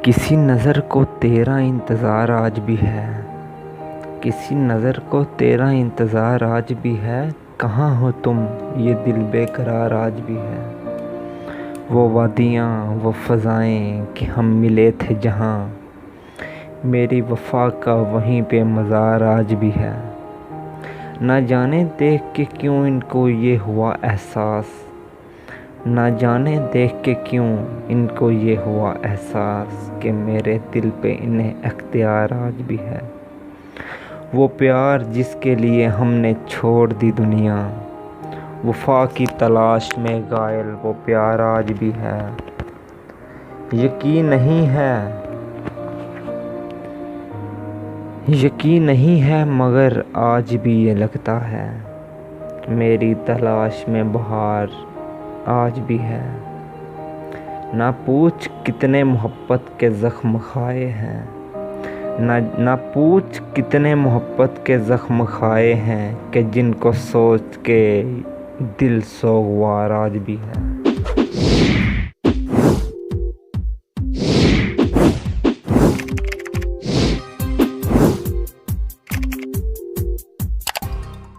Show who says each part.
Speaker 1: किसी नज़र को तेरा इंतज़ार आज भी है, किसी नज़र को तेरा इंतज़ार आज भी है। कहाँ हो तुम, ये दिल बेकरार आज भी है। वो वादियाँ वो फ़ज़ाएं कि हम मिले थे जहाँ, मेरी वफ़ा का वहीं पे मज़ार आज भी है। ना जाने देख के क्यों इनको ये हुआ एहसास, ना जाने देख के क्यों इनको ये हुआ एहसास कि मेरे दिल पे इन्हें अख्तियार आज भी है। वो प्यार जिसके लिए हमने छोड़ दी दुनिया, वफ़ा की तलाश में गायल वो प्यार आज भी है। यकीन नहीं है मगर आज भी ये लगता है, मेरी तलाश में बहार आज भी है। ना पूछ कितने मोहब्बत के ज़ख्म खाए हैं, ना पूछ कितने मोहब्बत के ज़ख्म खाए हैं कि जिनको सोच के दिल सोगवार आज भी है।